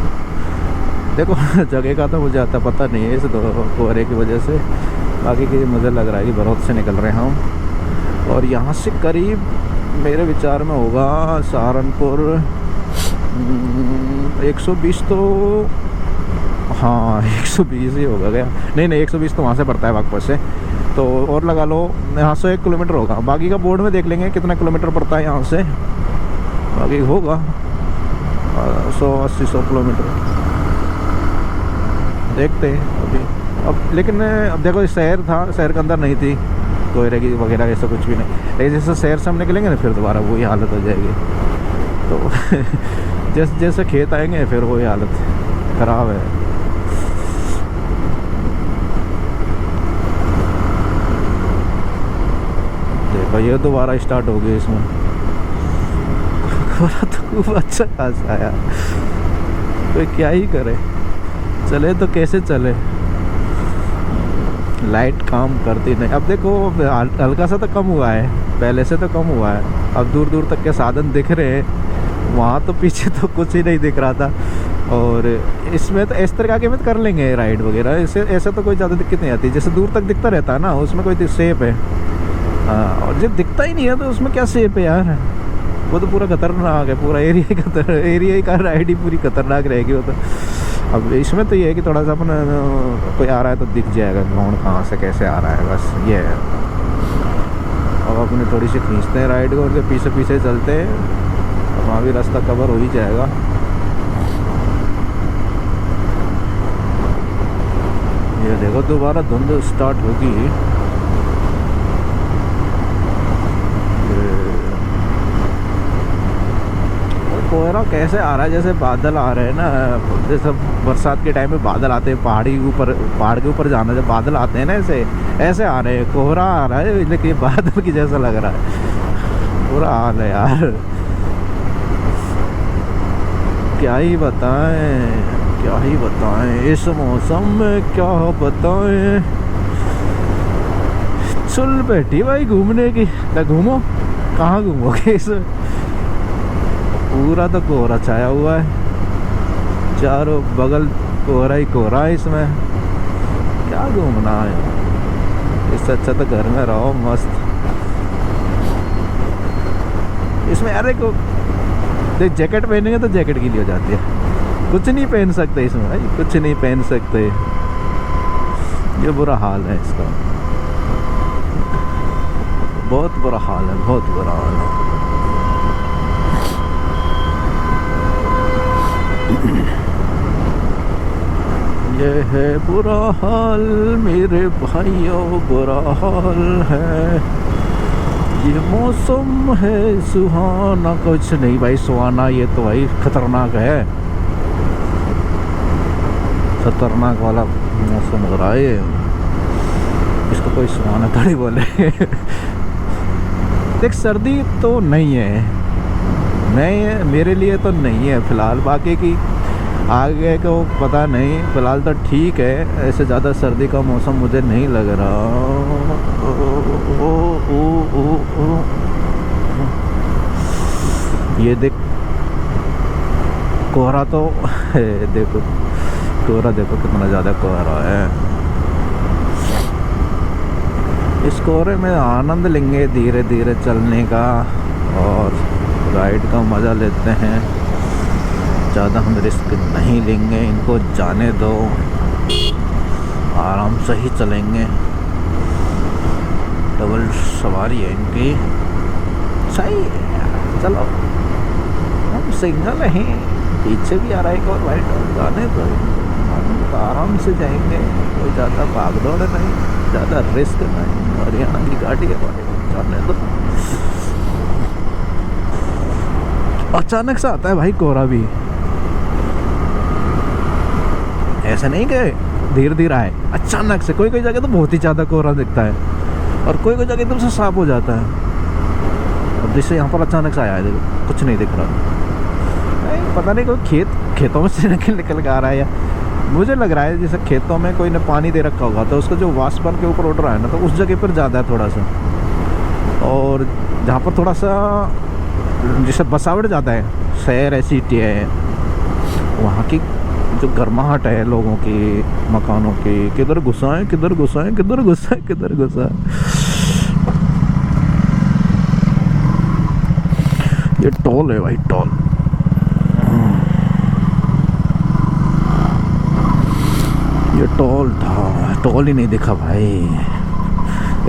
देखो जगह का तो मुझे आता पता नहीं है इस कोहरे की वजह से। बाकी की मुझे लग रहा है कि बरौत से निकल रहे हैं हम। और यहाँ से करीब मेरे विचार में होगा सहारनपुर 120 तो, हाँ 120 ही होगा क्या? नहीं 120 तो वहाँ से पड़ता है बागपत से, तो और लगा लो यहाँ से 1 किलोमीटर होगा। बाकी का बोर्ड में देख लेंगे कितना किलोमीटर पड़ता है यहाँ से। बाकी होगा 180 किलोमीटर, देखते हैं अभी। अब लेकिन अब देखो शहर था, शहर के अंदर नहीं थी कोयरे की वगैरह, ऐसा कुछ भी नहीं। लेकिन जैसे शहर से हम निकलेंगे ना फिर दोबारा वही हालत हो जाएगी। तो जैसे जैसे खेत आएंगे फिर वही हालत ख़राब है। देखो ये दोबारा स्टार्ट हो गई इसमें। तो खूब अच्छा खासा आया, कोई क्या ही करे। चले तो कैसे चले, लाइट काम करती नहीं। अब देखो हल्का सा तो कम हुआ है, पहले से तो कम हुआ है। अब दूर दूर तक के साधन दिख रहे हैं, वहाँ तो पीछे तो कुछ ही नहीं दिख रहा था। और इसमें तो इस तरह के में कर लेंगे राइड वगैरह, इससे ऐसा तो कोई ज़्यादा दिक्कत नहीं आती। जैसे दूर तक दिखता रहता है ना, उसमें कोई सेफ है। हाँ, और जब दिखता ही नहीं है तो उसमें क्या सेफ है यार। वो तो पूरा खतरनाक है, पूरा एरिया का राइड ही पूरी खतरनाक रहेगी वो तो। अब इसमें तो ये है कि थोड़ा सा अपन कोई आ रहा है तो दिख जाएगा ग्राउंड कहाँ से कैसे आ रहा है, बस ये है। अब अपने थोड़ी सी खींचते हैं राइड को, उनके पीछे पीछे चलते हैं, वहाँ भी रास्ता कवर हो ही जाएगा। ये देखो दोबारा धुंध स्टार्ट होगी। कोहरा कैसे आ रहा है, जैसे बादल आ रहे हैं ना, जैसे बरसात के टाइम में बादल आते हैं पहाड़ के ऊपर जाना, जब बादल आते हैं ना ऐसे आ रहे हैं। कोहरा आ रहा है लेकिन ये बादल की जैसा लग रहा है। बुरा हाल है यार, क्या ही बताएं इस मौसम में, क्या बताएं। चल बैठी भाई घूमने की, घूमो। कहाँ घूमोगे इस, पूरा तो कोहरा छाया हुआ है, चारों बगल कोहरा ही कोहरा है। इसमें क्या घूमना है, इससे अच्छा तो घर में रहो मस्त। इसमें यार एक देख जैकेट पहनेंगे तो जैकेट गीली हो जाती है, कुछ नहीं पहन सकते इसमें भाई, कुछ नहीं पहन सकते। ये बुरा हाल है इसका, बहुत बुरा हाल है, बहुत बुरा हाल है। ये है बुरा हाल मेरे भाइयों, बुरा हाल है। ये मौसम है सुहाना, कुछ नहीं भाई सुहाना, ये तो भाई खतरनाक है, खतरनाक वाला मौसम हो रहा है। इसको कोई सुहाना थोड़ी बोले। देख सर्दी तो नहीं है, मेरे लिए तो नहीं है फिलहाल। बाकी की आगे को पता नहीं, फिलहाल तो ठीक है। ऐसे ज़्यादा सर्दी का मौसम मुझे नहीं लग रहा। ये देख कोहरा तो है, देखो कोहरा, देखो कितना ज़्यादा कोहरा है। इस कोहरे में आनंद लेंगे धीरे धीरे चलने का और राइड का मज़ा लेते हैं। ज़्यादा हम रिस्क नहीं लेंगे, इनको जाने दो, आराम से ही चलेंगे। डबल सवारी है इनकी, सही है। चलो हम सिंगल हैं, पीछे भी आ रहा है एक और वाइट, और जाने दो, हम तो आराम से जाएंगे। कोई ज़्यादा भाग दौड़ नहीं, ज़्यादा रिस्क नहीं। हरियाणा की गाड़ी है भाई, जाने दो। अचानक से आता है भाई कोहरा भी, ऐसा नहीं कि धीरे धीरे आए, अचानक से। कोई कोई जगह तो बहुत ही ज़्यादा कोहरा दिखता है और कोई कोई जगह एकदम से साफ हो जाता है। अब जैसे यहाँ पर अचानक से आया है, देखो कुछ नहीं दिख रहा। नहीं पता नहीं, कोई खेतों में से निकल के आ रहा है, या मुझे लग रहा है जैसे खेतों में कोई ने पानी दे रखा होगा तो उसका जो वाष्पन के ऊपर उड़ रहा है ना, तो उस जगह पर ज़्यादा है थोड़ा सा। और जहाँ पर थोड़ा सा जैसे बसावट ज़्यादा है, शहर ऐसी है, वहाँ की जो गर्माहट है लोगों की, मकानों की, किधर घुसाएं किधर घुसाएं किधर घुसाएं किधर घुसाएं। ये टोल है भाई, टोल। ये टोल था, टोल ही नहीं दिखा भाई।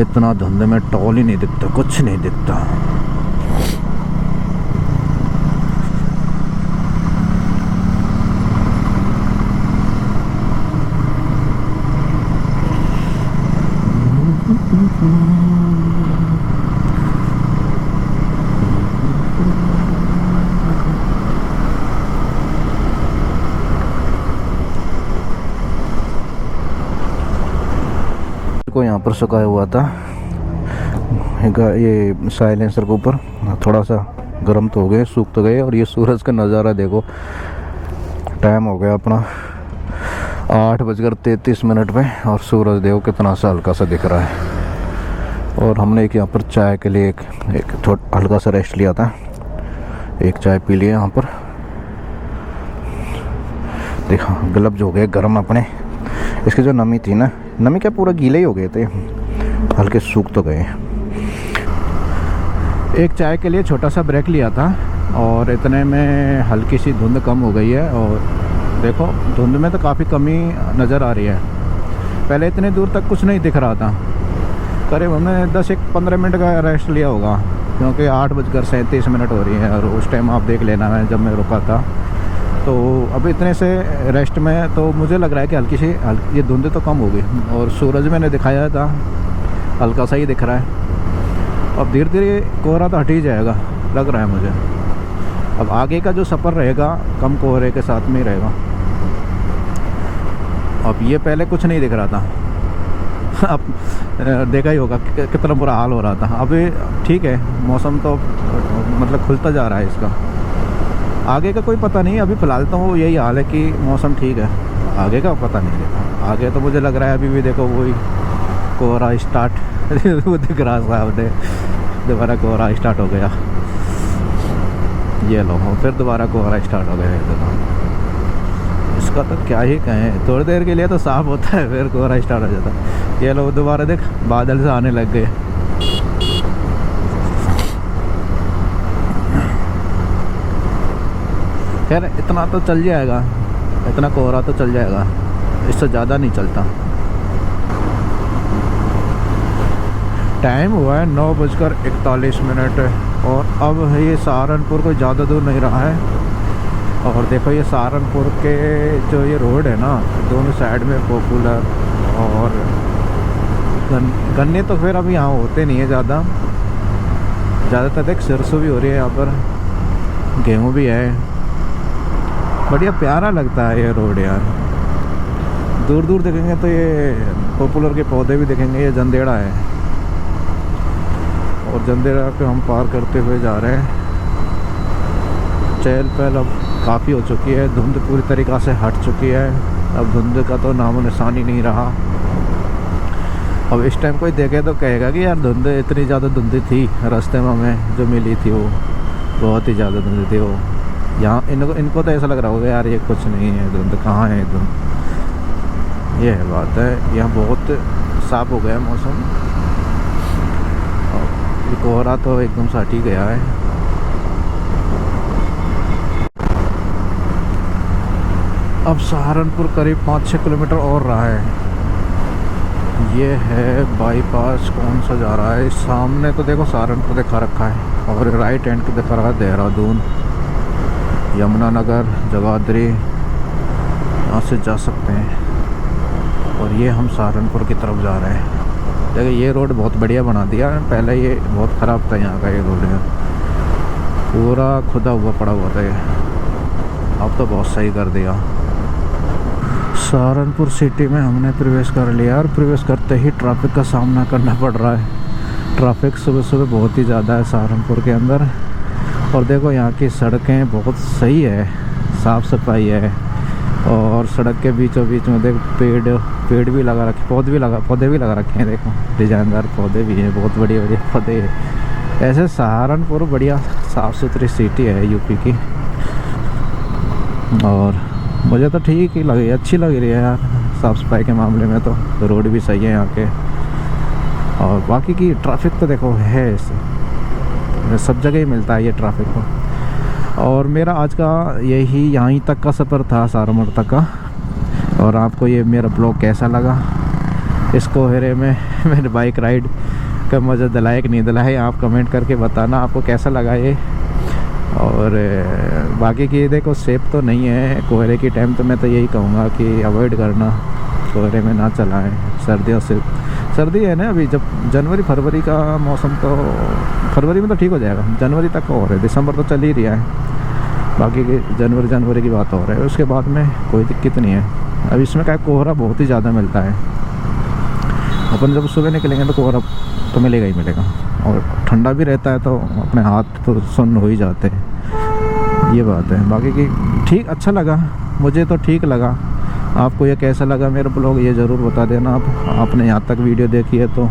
इतना धुंध में टोल ही नहीं दिखता, कुछ नहीं दिखता। को यहाँ पर सुखाया हुआ था ये साइलेंसर के ऊपर, थोड़ा सा गर्म तो हो गए, सूख तो गए। और ये सूरज का नज़ारा देखो, टाइम हो गया अपना 8:33 पे, और सूरज देखो कितना सा हल्का सा दिख रहा है। और हमने एक यहाँ पर चाय के लिए एक थोड़ा हल्का सा रेस्ट लिया था, एक चाय पी लिया यहाँ पर। देखा ग्लव्स हो गए गर्म अपने, इसकी जो नमी थी ना, नमी क्या पूरा गीले ही हो गए थे, हल्के सूख तो गए। एक चाय के लिए छोटा सा ब्रेक लिया था और इतने में हल्की सी धुंध कम हो गई है। और देखो धुंध में तो काफ़ी कमी नज़र आ रही है। पहले इतने दूर तक कुछ नहीं दिख रहा था। करीब हमने 10-15 मिनट का रेस्ट लिया होगा, क्योंकि 8:37 हो रही है और उस टाइम आप देख लेना है जब मैं रुका था। तो अब इतने से रेस्ट में तो मुझे लग रहा है कि हल्की सी ये धुंध तो कम हो गई, और सूरज मैंने दिखाया था हल्का सा ही दिख रहा है। अब धीरे धीरे कोहरा तो हट ही जाएगा लग रहा है मुझे। अब आगे का जो सफ़र रहेगा कम कोहरे के साथ में ही रहेगा। अब ये पहले कुछ नहीं दिख रहा था, अब देखा ही होगा कितना बुरा हाल हो रहा था। अभी ठीक है, मौसम तो मतलब खुलता जा रहा है इसका। आगे का कोई पता नहीं, अभी फ़िलहाल तो यही हाल है कि मौसम ठीक है। आगे का पता नहीं देखा, आगे तो मुझे लग रहा है अभी भी देखो वही कोहरा स्टार्ट वो दिख रहा साहब ने, दोबारा कोहरा स्टार्ट हो गया। ये लो फिर दोबारा कोहरा स्टार्ट हो गया। देखो इसका तो क्या ही कहें, थोड़ी देर के लिए तो साफ होता है फिर कोहरा स्टार्ट हो जाता है। ये लो दोबारा देख बादल से आने लग गए। खैर इतना तो चल जाएगा, इतना कोहरा तो चल जाएगा, इससे ज़्यादा नहीं चलता। टाइम हुआ है 9:41 और अब ये सहारनपुर कोई ज़्यादा दूर नहीं रहा है। और देखो ये सहारनपुर के जो ये रोड है ना, दोनों साइड में पॉपुलर और गन्ने तो फिर अब यहाँ होते नहीं है ज़्यादातर। देख सरसों भी हो रही है यहाँ पर, गेहूँ भी है। बढ़िया प्यारा लगता है ये रोड यार। दूर दूर देखेंगे तो ये पॉपुलर के पौधे भी देखेंगे। ये जंदेड़ा है और जंदेड़ा पे हम पार करते हुए जा रहे हैं। चहल पहल अब काफ़ी हो चुकी है, धुंध पूरी तरीक़ा से हट चुकी है। अब धुंध का तो नामो निशान ही नहीं रहा। अब इस टाइम कोई देखे तो कहेगा कि यार धुंध, इतनी ज़्यादा धुंध थी रास्ते में हमें जो मिली थी, वो बहुत ही ज़्यादा धुंध थी। वो यहाँ इनको तो ऐसा लग रहा होगा यार ये कुछ नहीं है, धुंध कहाँ है धुंध। ये है बात है, यहाँ बहुत साफ हो गया मौसम। और कोहरा तो एकदम से हट ही गया है। अब सहारनपुर करीब 5-6 किलोमीटर और रहा है। ये है बाईपास, कौन सा जा रहा है सामने तो देखो सहारनपुर दिखा रखा है, और राइट हैंड को दिखा रहा है देहरादून, यमुनानगर, जगाधरी, यहाँ से जा सकते हैं। और ये हम सहारनपुर की तरफ जा रहे हैं। देखिए ये रोड बहुत बढ़िया बना दिया है, पहले ये बहुत ख़राब था यहाँ का ये रोड है, पूरा खुदा हुआ पड़ा हुआ था ये, अब तो बहुत सही कर दिया। सहारनपुर सिटी में हमने प्रवेश कर लिया, और प्रवेश करते ही ट्रैफिक का सामना करना पड़ रहा है। ट्रैफिक सुबह सुबह बहुत ही ज़्यादा है सहारनपुर के अंदर। और देखो यहाँ की सड़कें बहुत सही है, साफ़ सफाई है, और सड़क के बीचों बीच में देखो पेड़ भी लगा रखे, पौधे भी लगा रखे हैं। देखो डिजाइनदार पौधे भी हैं, बहुत बढ़िया बढ़िया पौधे हैं। ऐसे सहारनपुर बढ़िया साफ़ सुथरी सिटी है यूपी की, और मुझे तो ठीक ही लगी, अच्छी लग रही है यार साफ़ सफाई के मामले में। तो रोड भी सही है यहाँ के, और बाकी की ट्रैफिक तो देखो है इससे, सब जगह ही मिलता है ये ट्रैफिक को। और मेरा आज का यहीं तक का सफ़र था, सहारनपुर तक का। और आपको ये मेरा ब्लॉग कैसा लगा, इस कोहरे में मेरे बाइक राइड का मज़ा दिलाया कि नहीं दिलाया, आप कमेंट करके बताना आपको कैसा लगा ये। और बाकी की देखो सेफ तो नहीं है कोहरे की टाइम, तो मैं तो यही कहूँगा कि अवॉइड करना, कोहरे में ना चलाएं सर्दियों से। सर्दी है ना अभी, जब जनवरी फरवरी का मौसम, तो फरवरी में तो ठीक हो जाएगा, जनवरी तक हो रहा है, दिसंबर तो चल ही रहा है, बाकी की जनवरी की बात हो रही है, उसके बाद में कोई दिक्कत नहीं है। अब इसमें क्या कोहरा बहुत ही ज़्यादा मिलता है, अपन जब सुबह निकलेंगे तो कोहरा तो मिलेगा ही मिलेगा, और ठंडा भी रहता है तो अपने हाथ तो सुन्न हो ही जाते हैं, ये बात है। बाकी की ठीक, अच्छा लगा, मुझे तो ठीक लगा। आपको ये कैसा लगा मेरा ब्लॉग ये ज़रूर बता देना। आपने यहाँ तक वीडियो देखी है तो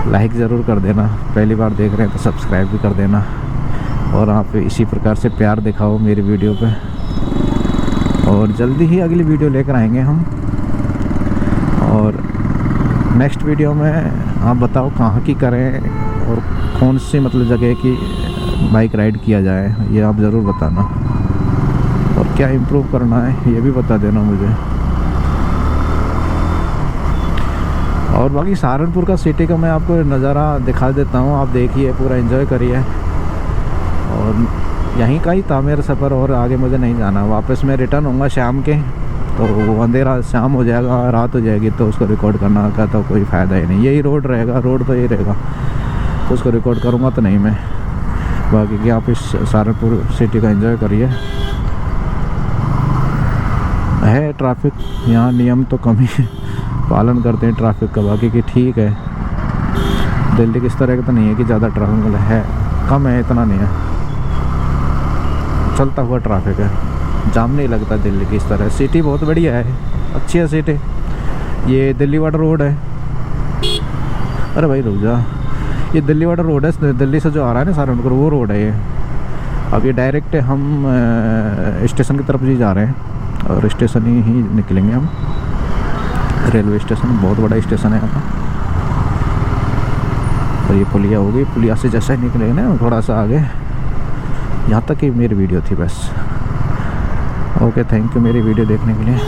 लाइक ज़रूर कर देना, पहली बार देख रहे हैं तो सब्सक्राइब भी कर देना, और आप इसी प्रकार से प्यार दिखाओ मेरी वीडियो पे। और जल्दी ही अगली वीडियो लेकर आएंगे हम, और नेक्स्ट वीडियो में आप बताओ कहाँ की करें और कौन सी मतलब जगह की बाइक राइड किया जाए, ये आप ज़रूर बताना, और क्या इम्प्रूव करना है ये भी बता देना मुझे। और बाकी सहारनपुर का सिटी का मैं आपको नज़ारा दिखा देता हूँ, आप देखिए, पूरा एंजॉय करिए। और यहीं का ही था मेरा सफ़र, और आगे मुझे नहीं जाना, वापस मैं रिटर्न होऊंगा शाम के, तो अंधेरा शाम हो जाएगा, रात हो जाएगी, तो उसको रिकॉर्ड करना का तो कोई फ़ायदा ही नहीं। यही रोड रहेगा, रोड तो यही रहेगा, तो उसको रिकॉर्ड करूँगा तो नहीं मैं। बाकी कि आप इस सहारनपुर सिटी का एंजॉय करिए। है ट्रैफिक यहाँ, नियम तो कम ही पालन करते हैं ट्रैफिक का, बाकी कि ठीक है। दिल्ली की इस तरह का तो नहीं है कि ज़्यादा ट्रैफिक है, कम है, इतना नहीं है, चलता हुआ ट्रैफिक है, जाम नहीं लगता दिल्ली की इस तरह। सिटी बहुत बढ़िया है, अच्छी है सिटी। ये दिल्ली वाटर रोड है, अरे भाई रुक जा, ये दिल्ली वाटर रोड है, दिल्ली से जो आ रहा है ना सहारनपुर, वो रोड है ये। अब ये डायरेक्ट हम स्टेशन की तरफ ही जा रहे हैं, और स्टेशन ही निकलेंगे हम, रेलवे स्टेशन, बहुत बड़ा स्टेशन है यहाँ का। और ये पुलिया होगी, पुलिया से जैसा ही निकलेंगे ना थोड़ा सा आगे, यहाँ तक ही मेरी वीडियो थी बस। ओके, थैंक यू मेरी वीडियो देखने के लिए।